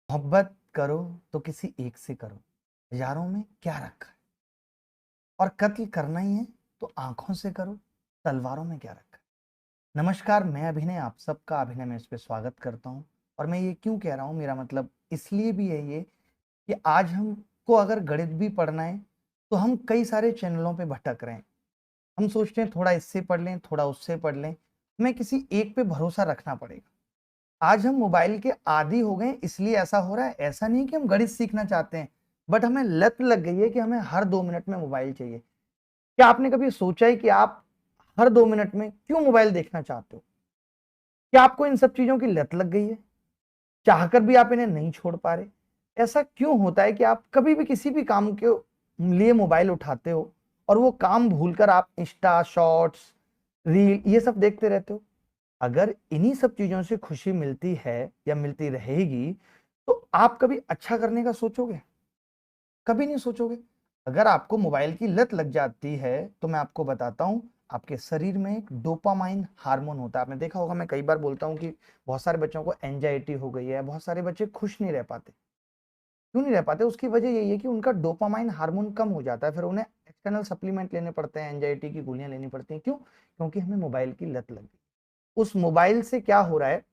मोहब्बत करो तो किसी एक से करो, यारों में क्या रखा है। और कत्ल करना ही है तो आंखों से करो, तलवारों में क्या रखा है। नमस्कार, मैं अभिनय, आप सबका अभिनय में इस पे स्वागत करता हूं। और मैं ये क्यों कह रहा हूं, मेरा मतलब इसलिए भी है ये कि आज हमको अगर गणित भी पढ़ना है तो हम कई सारे चैनलों पे भटक रहे हैं। हम सोचते हैं थोड़ा इससे पढ़ लें, थोड़ा उससे पढ़ लें, हमें किसी एक पे भरोसा रखना पड़ेगा। आज हम मोबाइल के आदी हो गए, इसलिए ऐसा हो रहा है। ऐसा नहीं कि हम गणित सीखना चाहते हैं, बट हमें लत लग गई है कि हमें हर 2 मिनट में मोबाइल चाहिए। क्या आपने कभी सोचा है कि आप हर 2 मिनट में क्यों मोबाइल देखना चाहते हो? क्या आपको इन सब चीजों की लत लग गई है, चाहकर भी आप इन्हें नहीं छोड़ पा रहे? ऐसा क्यों होता है कि आप कभी भी किसी भी काम के लिए मोबाइल उठाते हो और वो काम भूलकर आप इंस्टा शॉर्ट्स, रील, ये सब देखते रहते हो? अगर इन्हीं सब चीजों से खुशी मिलती है या मिलती रहेगी तो आप कभी अच्छा करने का सोचोगे? कभी नहीं सोचोगे। अगर आपको मोबाइल की लत लग जाती है तो मैं आपको बताता हूं, आपके शरीर में एक डोपामाइन हार्मोन होता है। आपने देखा होगा, मैं कई बार बोलता हूं कि बहुत सारे बच्चों को एंजाइटी हो गई है, बहुत सारे बच्चे खुश नहीं रह पाते। क्यों नहीं रह पाते? उसकी वजह यही है कि उनका डोपामाइन हार्मोन कम हो जाता है, फिर उन्हें एक्सटर्नल सप्लीमेंट लेने पड़ते हैं, एंजाइटी की गोलियां लेनी पड़ती हैं। क्यों? क्योंकि हमें मोबाइल की लत लग गई। उस मोबाइल से क्या हो रहा है,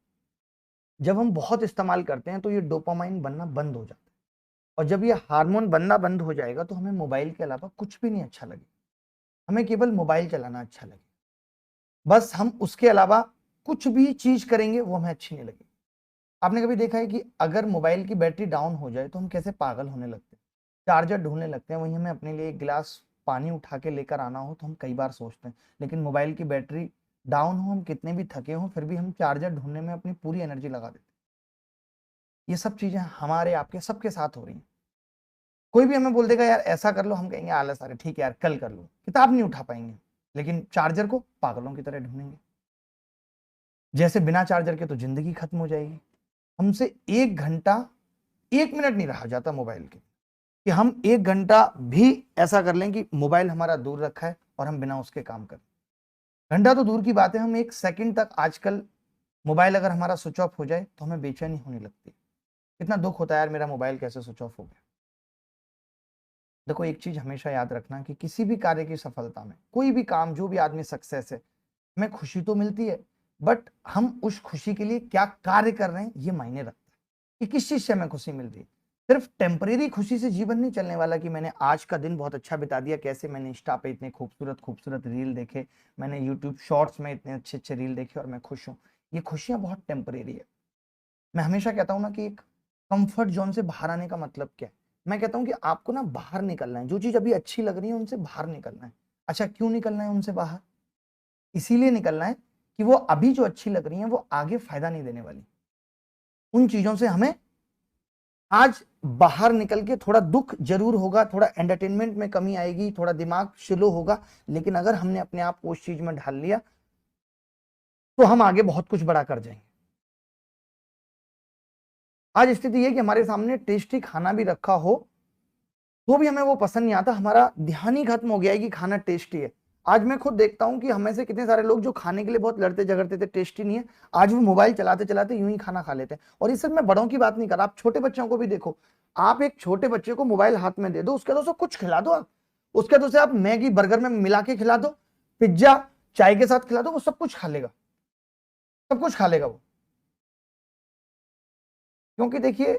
जब हम बहुत इस्तेमाल करते हैं तो ये डोपामाइन बनना बंद हो जाता है। और जब ये हार्मोन बनना बंद हो जाएगा तो हमें मोबाइल के अलावा कुछ भी नहीं अच्छा लगेगा। हमें केवल मोबाइल चलाना अच्छा लगेगा। बस हम उसके अलावा कुछ भी चीज करेंगे वो हमें अच्छी नहीं लगेगी। आपने कभी देखा है कि अगर मोबाइल की बैटरी डाउन हो जाए तो हम कैसे पागल होने लगते हैं, चार्जर ढूंढने लगते हैं। वहीं हमें अपने लिए एक गिलास पानी उठा के लेकर आना हो तो हम कई बार सोचते हैं, लेकिन मोबाइल की बैटरी डाउन हो, हम कितने भी थके हों, फिर भी हम चार्जर ढूंढने में अपनी पूरी एनर्जी लगा देते हैं। ये सब चीजें हमारे आपके सबके साथ हो रही हैं। कोई भी हमें बोल देगा यार ऐसा कर लो, हम कहेंगे आलस आ रहा है, ठीक है यार कल कर लो। किताब नहीं उठा पाएंगे, लेकिन चार्जर को पागलों की तरह ढूंढेंगे। जैसे बिना चार्जर के तो जिंदगी खत्म हो जाएगी। हमसे 1 घंटा, 1 मिनट नहीं रहा जाता मोबाइल के, कि हम 1 घंटा भी ऐसा कर लें कि मोबाइल हमारा दूर रखा है और हम बिना उसके काम करें। घंटा तो दूर की बात है, हम 1 सेकंड तक आजकल मोबाइल अगर हमारा स्विच ऑफ हो जाए तो हमें बेचैनी होने लगती है। कितना दुख होता है यार, मेरा मोबाइल कैसे स्विच ऑफ हो गया। देखो, एक चीज हमेशा याद रखना कि किसी भी कार्य की सफलता में, कोई भी काम, जो भी आदमी सक्सेस है, हमें खुशी तो मिलती है, बट हम उस खुशी के लिए क्या कार्य कर रहे हैं ये मायने रखता है कि किस चीज से हमें खुशी मिल रही है। सिर्फ टेम्परेरी खुशी से जीवन नहीं चलने वाला कि मैंने आज का दिन बहुत अच्छा बिता दिया, कैसे मैंने इंस्टा पे इतने खूबसूरत खूबसूरत रील देखे, मैंने यूट्यूब शॉर्ट्स में इतने अच्छे अच्छे रील देखे और मैं खुश हूँ। ये खुशियां बहुत टेम्परेरी है। मैं हमेशा कहता हूं ना कि एक कंफर्ट जोन से बाहर आने का मतलब क्या है। मैं कहता हूं कि आपको ना बाहर निकलना है, जो चीज अभी अच्छी लग रही है उनसे बाहर निकलना है। अच्छा, क्यों निकलना है उनसे बाहर? इसीलिए निकलना है कि वो अभी जो अच्छी लग रही है वो आगे फायदा नहीं देने वाली। उन चीजों से हमें आज बाहर निकल के, थोड़ा दुख जरूर होगा, थोड़ा एंटरटेनमेंट में कमी आएगी, थोड़ा दिमाग स्लो होगा, लेकिन अगर हमने अपने आप को उस चीज में ढाल लिया तो हम आगे बहुत कुछ बड़ा कर जाएंगे। आज स्थिति यह कि हमारे सामने टेस्टी खाना भी रखा हो तो भी हमें वो पसंद नहीं आता। हमारा ध्यान ही खत्म हो गया है कि खाना टेस्टी है। आज मैं खुद देखता हूं कि हमें से कितने सारे लोग जो खाने के लिए बहुत लड़ते झगड़ते थे, टेस्टी नहीं है, आज वो मोबाइल चलाते चलाते यूं ही खाना खा लेते हैं। और इस सब मैं बड़ों की बात नहीं कर रहा, आप छोटे बच्चों को भी देखो। आप एक छोटे बच्चे को मोबाइल हाथ में दे दो, उसके तो उसे कुछ खिला दो, आप उसके तो उसे आप मैगी बर्गर में मिला के खिला दो, पिज्जा चाय के साथ खिला दो, वो सब कुछ खा लेगा, सब कुछ खा लेगा वो। क्योंकि देखिए,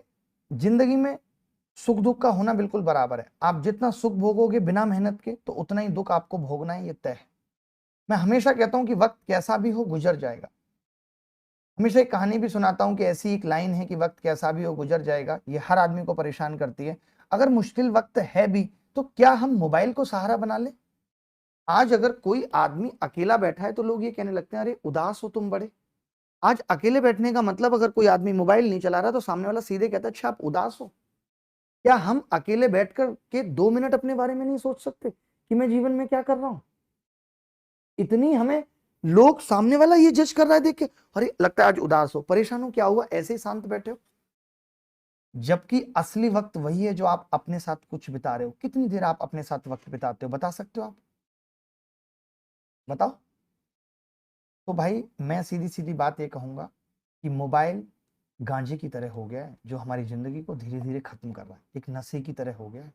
जिंदगी में सुख दुख का होना बिल्कुल बराबर है। आप जितना सुख भोगोगे बिना मेहनत के, तो उतना ही दुख आपको भोगना है, ये तय है। मैं हमेशा कहता हूं कि वक्त कैसा भी हो गुजर जाएगा। हमेशा एक कहानी भी सुनाता हूं कि ऐसी एक लाइन है कि वक्त कैसा भी हो गुजर जाएगा, ये हर आदमी को परेशान करती है। अगर मुश्किल वक्त है भी तो क्या हम मोबाइल को सहारा बना ले? आज अगर कोई आदमी अकेला बैठा है तो लोग ये कहने लगते हैं, अरे उदास हो तुम बड़े। आज अकेले बैठने का मतलब, अगर कोई आदमी मोबाइल नहीं चला रहा तो सामने वाला सीधे कहता है, अच्छा आप उदास हो? क्या हम अकेले बैठकर के 2 मिनट अपने बारे में नहीं सोच सकते कि मैं जीवन में क्या कर रहा हूं? इतनी हमें लोग, सामने वाला ये जज कर रहा है देख के, अरे लगता है आज उदास हो, परेशान हो, क्या हुआ, ऐसे ही शांत बैठे हो। जबकि असली वक्त वही है जो आप अपने साथ कुछ बिता रहे हो। कितनी देर आप अपने साथ वक्त बिताते हो, बता सकते हो आप? बताओ। तो भाई, मैं सीधी सीधी बात ये कहूंगा कि मोबाइल गांजे की तरह हो गया है, जो हमारी जिंदगी को धीरे धीरे खत्म कर रहा है, एक नशे की तरह हो गया है।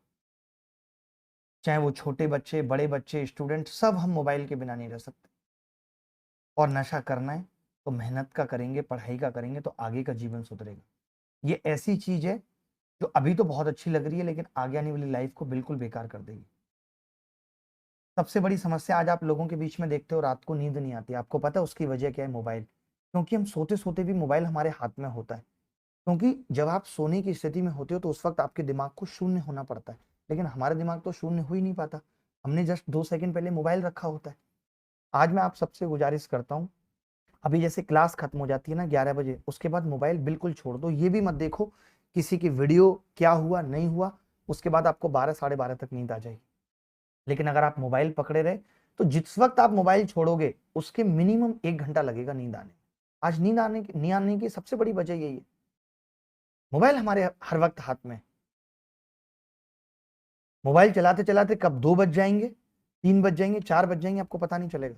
चाहे वो छोटे बच्चे, बड़े बच्चे, स्टूडेंट, सब हम मोबाइल के बिना नहीं रह सकते। और नशा करना है तो मेहनत का करेंगे, पढ़ाई का करेंगे तो आगे का जीवन सुधरेगा। ये ऐसी चीज है जो अभी तो बहुत अच्छी लग रही है, लेकिन आगे आने वाली लाइफ को बिल्कुल बेकार कर देगी। सबसे बड़ी समस्या आज आप लोगों के बीच में देखते हो, रात को नींद नहीं आती। आपको पता है उसकी वजह क्या है? मोबाइल। क्योंकि हम सोते सोते भी मोबाइल हमारे हाथ में होता है। क्योंकि जब आप सोने की स्थिति में होते हो तो उस वक्त आपके दिमाग को शून्य होना पड़ता है, लेकिन हमारा दिमाग तो शून्य हो ही नहीं पाता। हमने जस्ट 2 सेकंड पहले मोबाइल रखा होता है। आज मैं आप सबसे गुजारिश करता हूँ, अभी जैसे क्लास खत्म हो जाती है ना 11 बजे, उसके बाद मोबाइल बिल्कुल छोड़ दो। ये भी मत देखो किसी की वीडियो क्या हुआ नहीं हुआ, उसके बाद आपको 12 साढ़े 12 तक नींद आ जाएगी। लेकिन अगर आप मोबाइल पकड़े रहे तो जिस वक्त आप मोबाइल छोड़ोगे उसके मिनिमम 1 घंटा लगेगा नींद आने में। आज नींद आने की सबसे बड़ी वजह यही है, मोबाइल हमारे हर वक्त हाथ में है। मोबाइल चलाते चलाते कब 2 बज जाएंगे, 3 बज जाएंगे, 4 बज जाएंगे, आपको पता नहीं चलेगा।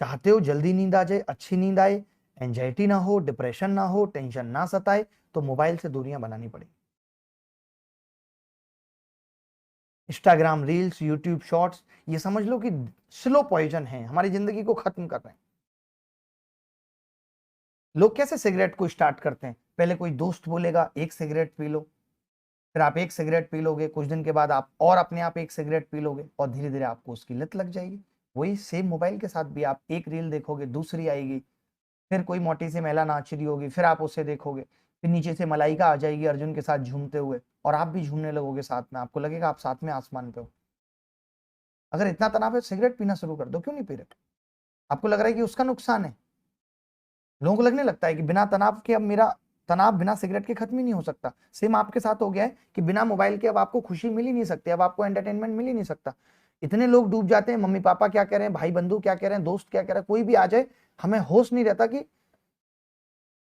चाहते हो जल्दी नींद आ जाए, अच्छी नींद आए, एंजाइटी ना हो, डिप्रेशन ना हो, टेंशन ना सताए, तो मोबाइल से दूरियां बनानी पड़ेगी। इंस्टाग्राम रील्स, यूट्यूब शॉर्ट्स, ये समझ लो कि स्लो पॉइजन है, हमारी जिंदगी को खत्म कर रहे हैं। लोग कैसे सिगरेट को स्टार्ट करते हैं? पहले कोई दोस्त बोलेगा एक सिगरेट पी लो, फिर आप एक सिगरेट पी लोगे, कुछ दिन के बाद आप और अपने आप एक सिगरेट पी लोगे, और धीरे धीरे आपको उसकी लत लग जाएगी। वही सेम मोबाइल के साथ भी, आप एक रील देखोगे, दूसरी आएगी, फिर कोई मोटी सी महिला नाच रही होगी, फिर आप उसे देखोगे, फिर नीचे से मलाइका आ जाएगी अर्जुन के साथ झूमते हुए, और आप भी झूमने लगोगे साथ में, आपको लगेगा आप साथ में आसमान पे हो। अगर इतना तनाव है, सिगरेट पीना शुरू कर दो। क्यों नहीं पी रहे? आपको लग रहा है कि उसका नुकसान है। लोगों को लगने लगता है कि बिना तनाव के अब मेरा तनाव बिना सिगरेट के खत्म ही नहीं हो सकता। सेम आपके साथ हो गया है कि बिना मोबाइल के अब आपको खुशी मिल ही नहीं सकती, अब आपको एंटरटेनमेंट मिल ही नहीं सकता। इतने लोग डूब जाते हैं, मम्मी पापा क्या कह रहे हैं, भाई बंधु क्या कह रहे हैं, दोस्त क्या कह रहे हैं, कोई भी आ जाए, हमें होश नहीं रहता कि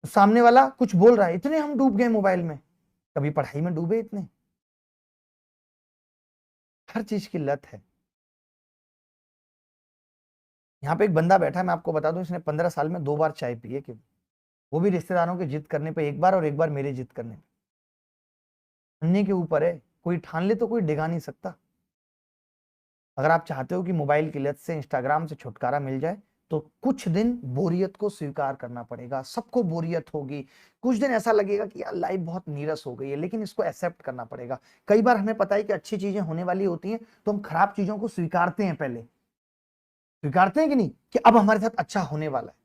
सामने वाला कुछ बोल रहा है। इतने हम डूब गए मोबाइल में, कभी पढ़ाई में डूबे इतने। हर चीज की लत है। यहाँ पे एक बंदा बैठा है, मैं आपको बता दूं, इसने 15 साल में 2 बार चाय पी है। क्यों? वो भी रिश्तेदारों के जिद करने पे एक बार, और एक बार मेरे जिद करने पे। ठानने के ऊपर है, कोई ठान ले तो कोई डिगा नहीं सकता। अगर आप चाहते हो कि मोबाइल की लत से, इंस्टाग्राम से छुटकारा मिल जाए, तो कुछ दिन बोरियत को स्वीकार करना पड़ेगा। सबको बोरियत होगी, कुछ दिन ऐसा लगेगा कि यार लाइफ बहुत नीरस हो गई है, लेकिन इसको एक्सेप्ट करना पड़ेगा। कई बार हमें पता है कि अच्छी चीजें होने वाली होती हैं, तो हम खराब चीजों को स्वीकारते हैं। पहले स्वीकारते हैं कि नहीं, कि अब हमारे साथ अच्छा होने वाला है।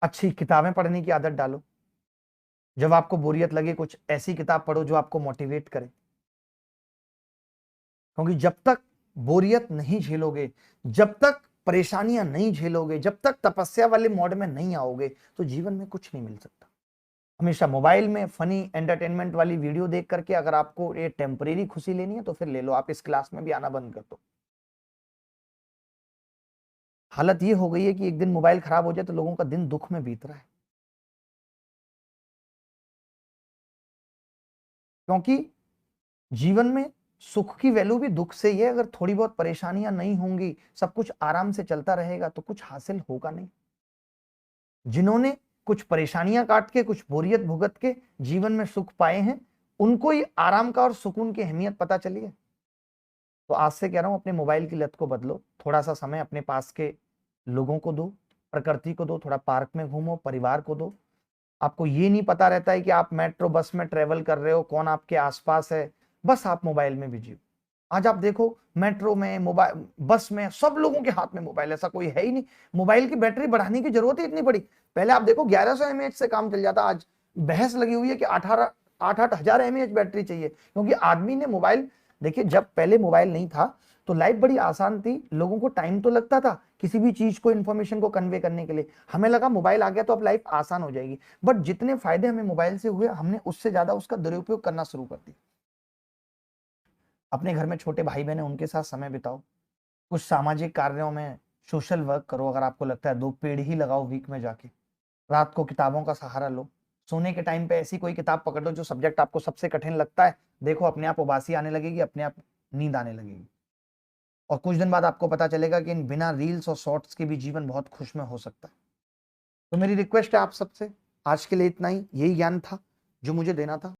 अच्छी किताबें पढ़ने की आदत डालो। जब आपको बोरियत लगे, कुछ ऐसी किताब पढ़ो जो आपको मोटिवेट करे। क्योंकि जब तक बोरियत नहीं झेलोगे, जब तक परेशानियां नहीं झेलोगे, जब तक तपस्या वाले मोड में नहीं आओगे, तो जीवन में कुछ नहीं मिल सकता। हमेशा मोबाइल में फनी एंटरटेनमेंट वाली वीडियो देख करके अगर आपको ये टेम्परेरी खुशी लेनी है तो फिर ले लो, आप इस क्लास में भी आना बंद कर दो। हालत ये हो गई है कि एक दिन मोबाइल खराब हो जाए तो लोगों का दिन दुख में बीत रहा है। क्योंकि जीवन में सुख की वैल्यू भी दुख से ही है। अगर थोड़ी बहुत परेशानियां नहीं होंगी, सब कुछ आराम से चलता रहेगा, तो कुछ हासिल होगा नहीं। जिन्होंने कुछ परेशानियां काट के, कुछ बोरियत भुगत के जीवन में सुख पाए हैं, उनको ही आराम का और सुकून की अहमियत पता चली है। तो आज से कह रहा हूं, अपने मोबाइल की लत को बदलो। थोड़ा सा समय अपने पास के लोगों को दो, प्रकृति को दो, थोड़ा पार्क में घूमो, परिवार को दो। आपको ये नहीं पता रहता है कि आप मेट्रो बस में ट्रेवल कर रहे हो, कौन आपके आसपास है, बस आप मोबाइल में बिजी हो। आज आप देखो, मेट्रो में, मोबाइल बस में, सब लोगों के हाथ में मोबाइल, ऐसा कोई है ही नहीं। मोबाइल की बैटरी बढ़ाने की जरूरत ही इतनी पड़ी। पहले आप देखो 1100 mAh से काम चल जाता, आज बहस लगी हुई है कि 8-8 हजार बैटरी चाहिए। क्योंकि आदमी ने मोबाइल, देखिए जब पहले मोबाइल नहीं था तो लाइफ बड़ी आसान थी, लोगों को टाइम तो लगता था किसी भी चीज को, इंफॉर्मेशन को कन्वे करने के लिए। हमें लगा मोबाइल आ गया तो अब लाइफ आसान हो जाएगी, बट जितने फायदे हमें मोबाइल से हुए, हमने उससे ज्यादा उसका दुरुपयोग करना शुरू कर दिया। अपने घर में छोटे भाई बहन है, उनके साथ समय बिताओ, कुछ सामाजिक कार्यों में सोशल वर्क करो। अगर आपको लगता है 2 पेड़ ही लगाओ वीक में जाके, रात को किताबों का सहारा लो। सोने के टाइम पे ऐसी कोई किताब पकड़ लो जो सब्जेक्ट आपको सबसे कठिन लगता है, देखो अपने आप उबासी आने लगेगी, अपने आप नींद आने लगेगी। और कुछ दिन बाद आपको पता चलेगा कि इन बिना रील्स और शॉर्ट्स के भी जीवन बहुत खुश में हो सकता है। तो मेरी रिक्वेस्ट है आप सबसे, आज के लिए इतना ही, यही ज्ञान था जो मुझे देना था।